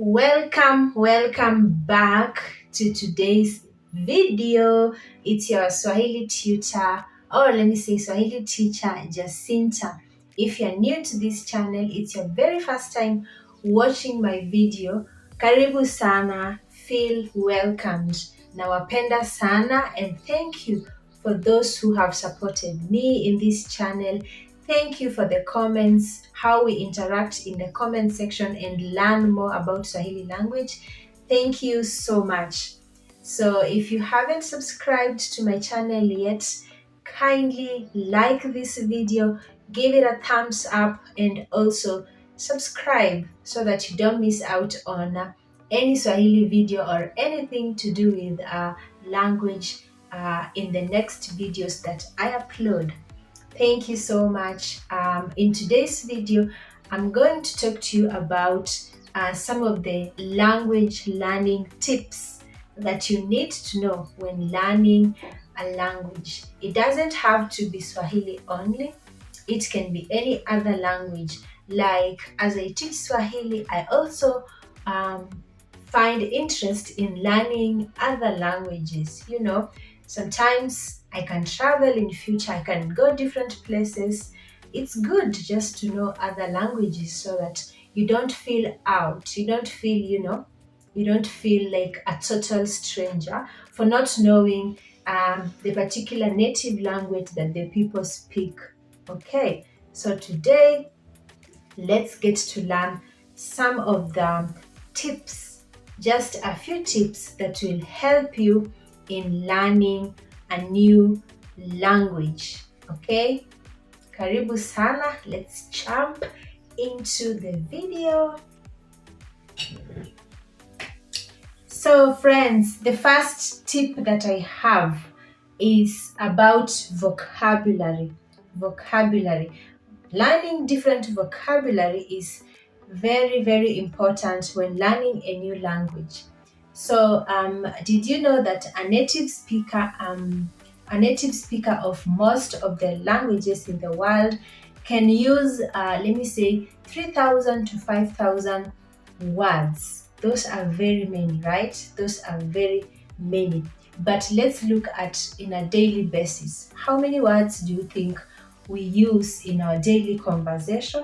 Welcome back to today's video. It's your Swahili tutor, or let me say Swahili teacher Jacinta. If you're new to this channel, it's your very first time watching my video, karibu sana, feel welcomed. Nawapenda sana and thank you for those who have supported me in this channel. Thank you for the comments, how we interact in the comment section and learn more about Swahili language. Thank you so much. So if you haven't subscribed to my channel yet, kindly like this video, give it a thumbs up and also subscribe so that you don't miss out on any Swahili video or anything to do with language in the next videos that I upload. Thank you so much. In today's video, I'm going to talk to you about some of the language learning tips that you need to know when learning a language. It doesn't have to be Swahili only. It can be any other language. Like as I teach Swahili, I also find interest in learning other languages. Sometimes I can travel in future, I can go different places. It's good just to know other languages so that you don't feel out. You don't feel like a total stranger for not knowing the particular native language that the people speak. Okay, so today let's get to learn some of the tips, just a few tips that will help you in learning a new language. Okay, karibu sana. Let's jump into the video. So friends, the first tip that I have is about vocabulary. Learning different vocabulary is very, very important when learning a new language. So, did you know that a native speaker of most of the languages in the world can use, let me say, 3,000 to 5,000 words? Those are very many, right? Those are very many. But let's look at in a daily basis. How many words do you think we use in our daily conversation?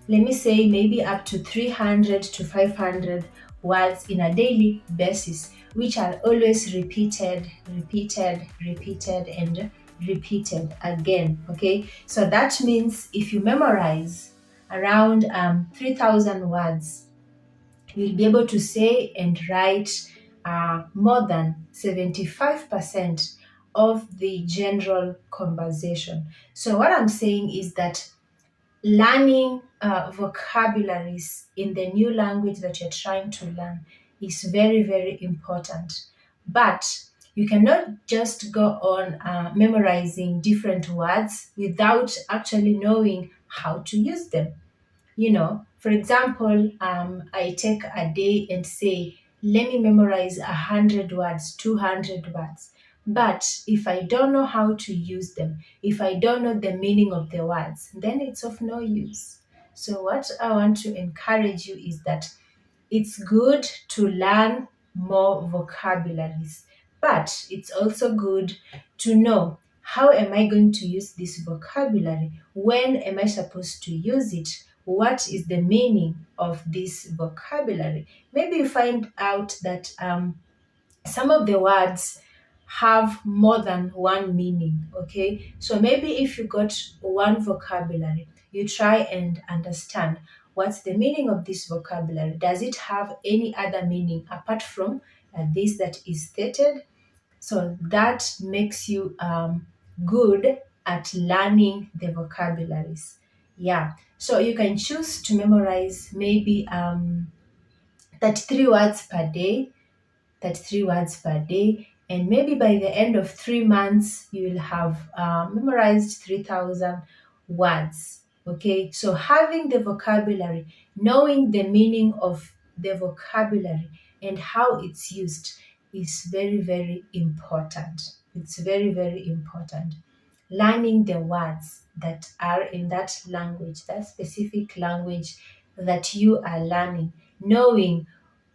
Let me say maybe up to 300 to 500 words in a daily basis, which are always repeated, and repeated again. Okay, so that means if you memorize around 3,000 words, you'll be able to say and write more than 75% of the general conversation. So what I'm saying is that learning vocabularies in the new language that you're trying to learn is very, very important. But you cannot just go on memorizing different words without actually knowing how to use them. For example, I take a day and say, let me memorize 100 words, 200 words. But if I don't know how to use them, if I don't know the meaning of the words, then it's of no use. So, what I want to encourage you is that it's good to learn more vocabularies, but it's also good to know how am I going to use this vocabulary? When am I supposed to use it? What is the meaning of this vocabulary? Maybe you find out that some of the words have more than one meaning. Okay, so maybe if you got one vocabulary, you try and understand what's the meaning of this vocabulary. Does it have any other meaning apart from this that is stated? So that makes you good at learning the vocabularies. Yeah, so you can choose to memorize maybe 33 words per day, 33 words per day, and maybe by the end of 3 months you will have memorized 3,000 words. Okay, so having the vocabulary, knowing the meaning of the vocabulary and how it's used is very, very important. It's very, very important. Learning the words that are in that language, that specific language that you are learning, knowing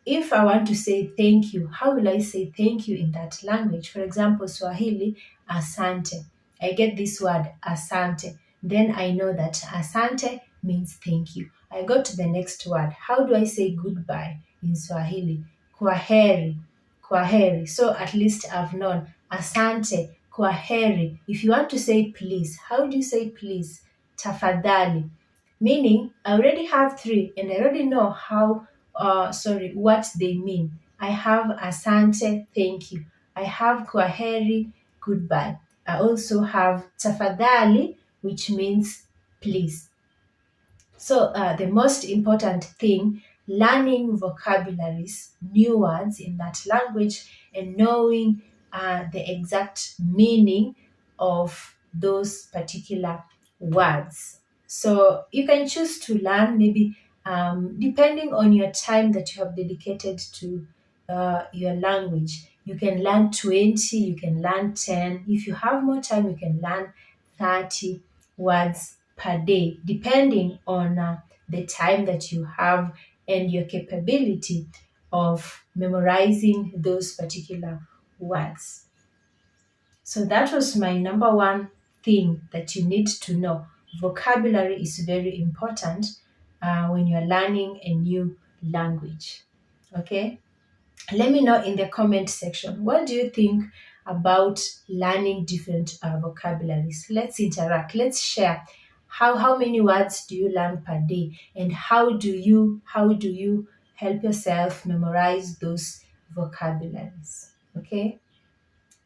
if I want to say thank you, how will I say thank you in that language? For example, Swahili, asante. I get this word, asante. Then I know that asante means thank you. I go to the next word. How do I say goodbye in Swahili? Kwaheri, kwaheri. So at least I've known asante, kwaheri. If you want to say please, how do you say please? Tafadhali. Meaning, I already have three and I already know what they mean. I have asante, thank you. I have kwaheri, goodbye. I also have tafadhali, which means please. So the most important thing, learning vocabularies, new words in that language, and knowing the exact meaning of those particular words. So you can choose to learn maybe depending on your time that you have dedicated to your language. You can learn 20, you can learn 10. If you have more time, you can learn 30 words per day, depending on the time that you have and your capability of memorizing those particular words. So that was my number one thing that you need to know. Vocabulary is very important when you're learning a new language. Okay? Let me know in the comment section, what do you think about learning different vocabularies? Let's interact. Let's share. How many words do you learn per day, and how do you help yourself memorize those vocabularies? Okay?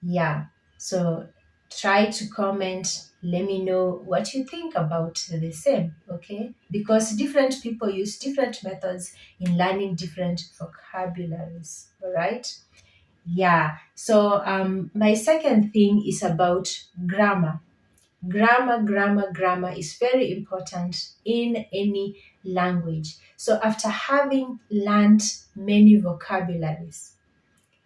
Yeah. So try to comment. Let me know what you think about the same, okay? Because different people use different methods in learning different vocabularies, all right? Yeah. So my second thing is about grammar. Grammar is very important in any language. So after having learned many vocabularies,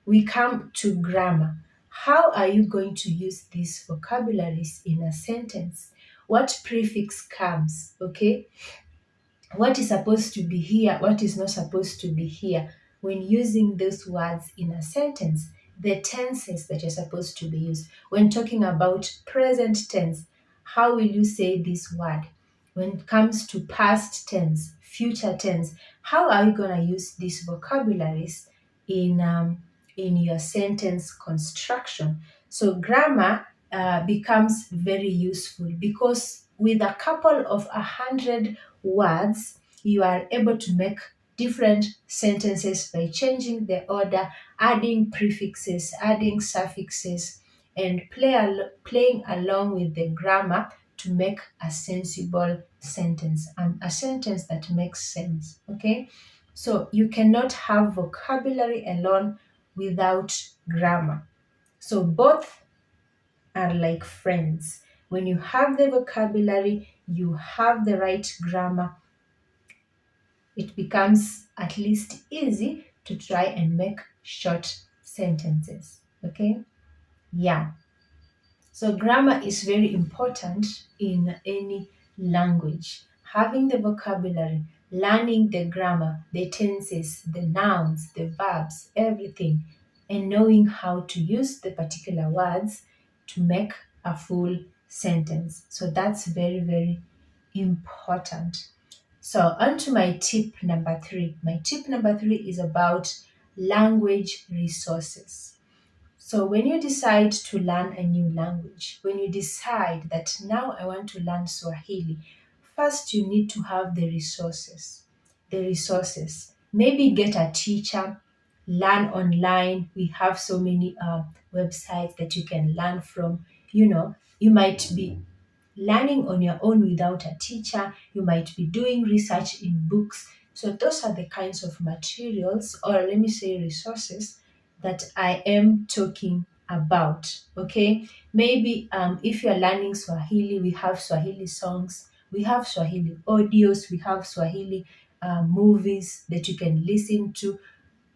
we come to grammar. How are you going to use these vocabularies in a sentence? What prefix comes, okay? What is supposed to be here, what is not supposed to be here when using those words in a sentence, the tenses that you're supposed to be used. When talking about present tense, how will you say this word? When it comes to past tense, future tense, how are you going to use these vocabularies in your sentence construction? So grammar becomes very useful because with a couple of 100 words, you are able to make different sentences by changing the order, adding prefixes, adding suffixes, and playing along with the grammar to make a sensible sentence and a sentence that makes sense. Okay, so you cannot have vocabulary alone without grammar. So both are like friends. When you have the vocabulary, you have the right grammar, it becomes at least easy to try and make short sentences. Okay? Yeah. So grammar is very important in any language. Having the vocabulary, learning the grammar, the tenses, the nouns, the verbs, everything, and knowing how to use the particular words to make a full sentence. So that's very, very important. So, on to my tip number three. My tip number three is about language resources. So, when you decide to learn a new language, when you decide that now I want to learn Swahili, first you need to have the resources. The resources. Maybe get a teacher, learn online. We have so many websites that you can learn from. You might be learning on your own without a teacher. You might be doing research in books. So, those are the kinds of materials, or let me say resources, that I am talking about. Okay, maybe if you're learning Swahili, we have Swahili songs, we have Swahili audios, we have Swahili movies that you can listen to.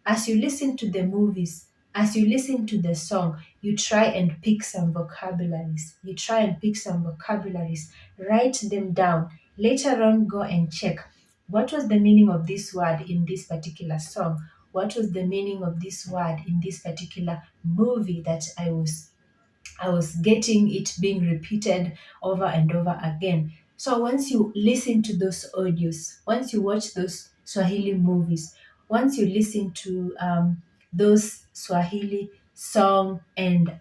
As you listen to the movies, as you listen to the song, you try and pick some vocabularies. You try and pick some vocabularies, write them down. Later on, go and check. what was the meaning of this word in this particular song? What was the meaning of this word in this particular movie that I was getting it being repeated over and over again. So once you listen to those audios, once you watch those Swahili movies, once you listen to those Swahili song and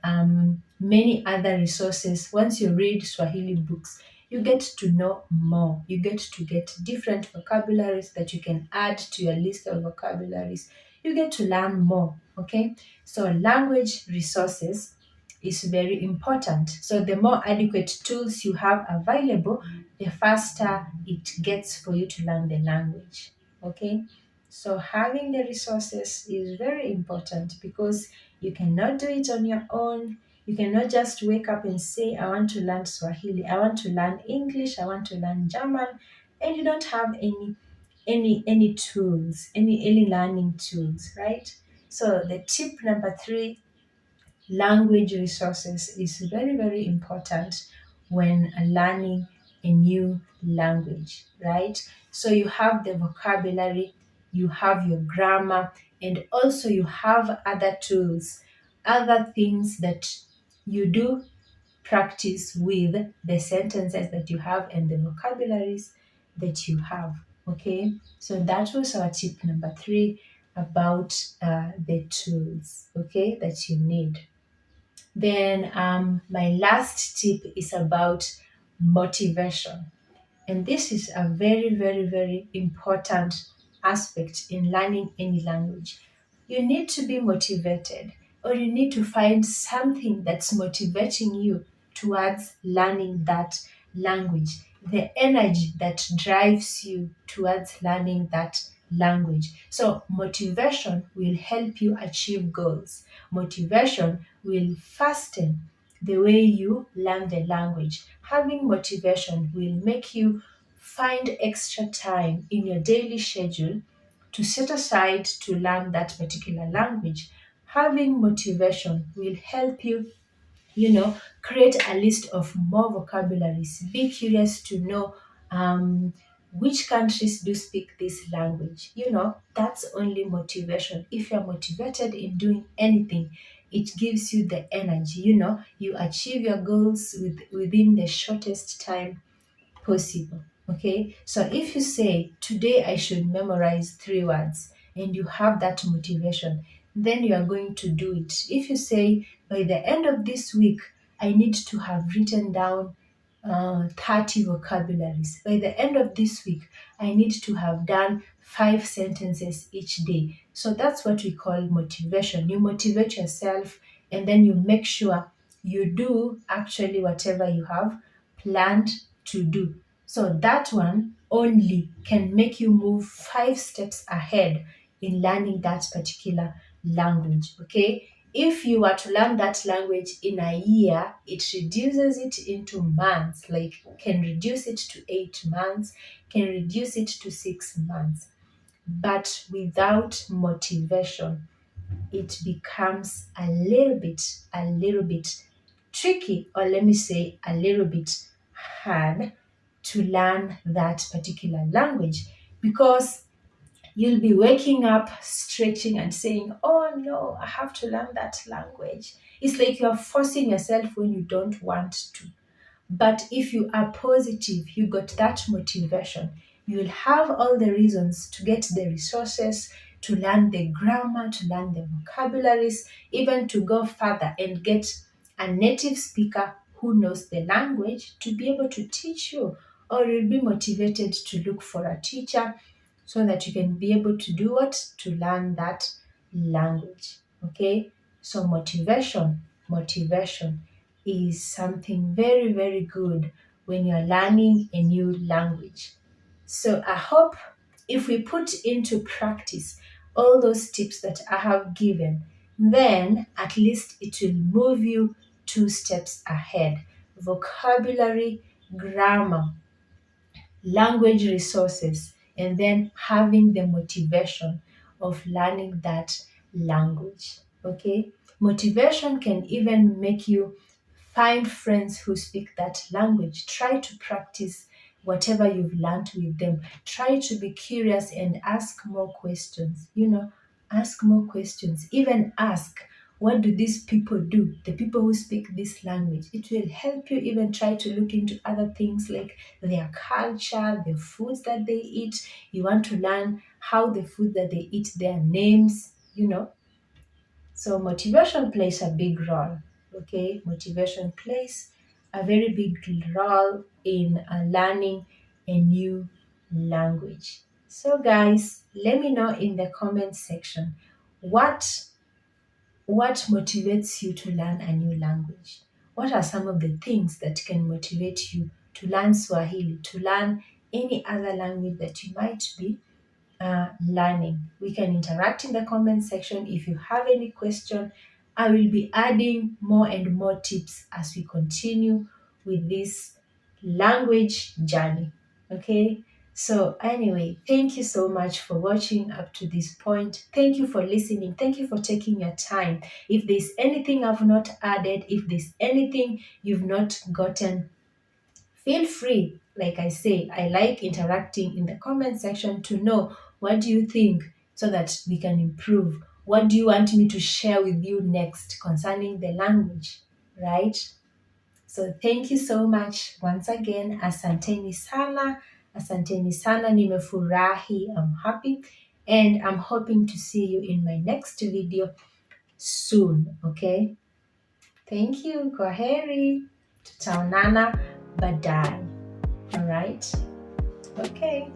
many other resources, once you read Swahili books, you get to know more. You get to get different vocabularies that you can add to your list of vocabularies. You get to learn more. Okay, so language resources is very important. So the more adequate tools you have available, the faster it gets for you to learn the language. Okay? So having the resources is very important because you cannot do it on your own. You cannot just wake up and say, I want to learn Swahili, I want to learn English, I want to learn German, and you don't have any tools, any learning tools, right? So the tip number 3, language resources, is very, very important when learning a new language, right? So you have the vocabulary, you have your grammar, and also you have other tools, other things that you do practice with the sentences that you have and the vocabularies that you have. Okay, so that was our tip number 3 about the tools, okay, that you need. Then my last tip is about motivation. And this is a very, very, very important aspect in learning any language. You need to be motivated, or you need to find something that's motivating you towards learning that language, the energy that drives you towards learning that language. So, motivation will help you achieve goals. Motivation will fasten the way you learn the language. Having motivation will make you find extra time in your daily schedule to set aside to learn that particular language. Having motivation will help you, create a list of more vocabularies. Be curious to know which countries do speak this language. That's only motivation. If you're motivated in doing anything, it gives you the energy. You achieve your goals within the shortest time possible. Okay, so if you say today I should memorize 3 words and you have that motivation, then you are going to do it. If you say by the end of this week I need to have written down 30 vocabularies, by the end of this week I need to have done 5 sentences each day. So that's what we call motivation. You motivate yourself and then you make sure you do actually whatever you have planned to do. So that one only can make you move 5 steps ahead in learning that particular language. Okay. If you were to learn that language in a year, it reduces it into months, like can reduce it to 8 months, can reduce it to 6 months. But without motivation, it becomes a little bit tricky, or let me say a little bit hard to learn that particular language, because you'll be waking up, stretching, and saying, oh no, I have to learn that language. It's like you're forcing yourself when you don't want to. But if you are positive, you got that motivation, you will have all the reasons to get the resources, to learn the grammar, to learn the vocabularies, even to go further and get a native speaker who knows the language to be able to teach you. Or you'll be motivated to look for a teacher so that you can be able to do what? To learn that language. Okay? So motivation is something very, very good when you're learning a new language. So I hope if we put into practice all those tips that I have given, then at least it will move you 2 steps ahead. Vocabulary, grammar, language resources, and then having the motivation of learning that language. Okay? Motivation can even make you find friends who speak that language. Try to practice whatever you've learned with them. Try to be curious and ask more questions. Ask more questions. Even ask, what do these people do? The people who speak this language. It will help you even try to look into other things like their culture, the foods that they eat. You want to learn how the food that they eat, their names. So motivation plays a big role. Okay, motivation plays a very big role in learning a new language. So guys, let me know in the comment section what what motivates you to learn a new language. What are some of the things that can motivate you to learn Swahili, to learn any other language that you might be learning? We can interact in the comment section. If you have any question, I will be adding more and more tips as we continue with this language journey. Okay, so anyway, thank you so much for watching up to this point. Thank you for listening. Thank you for taking your time. If there's anything I've not added, if there's anything you've not gotten, feel free. Like I say, I like interacting in the comment section to know what do you think so that we can improve. What do you want me to share with you next concerning the language, right? So thank you so much once again. Asanteni sana. Asanteni sana. Nimefurahi. I'm happy. And I'm hoping to see you in my next video soon. Okay? Thank you. Kwaheri. Tutaonana baadaye. All right? Okay.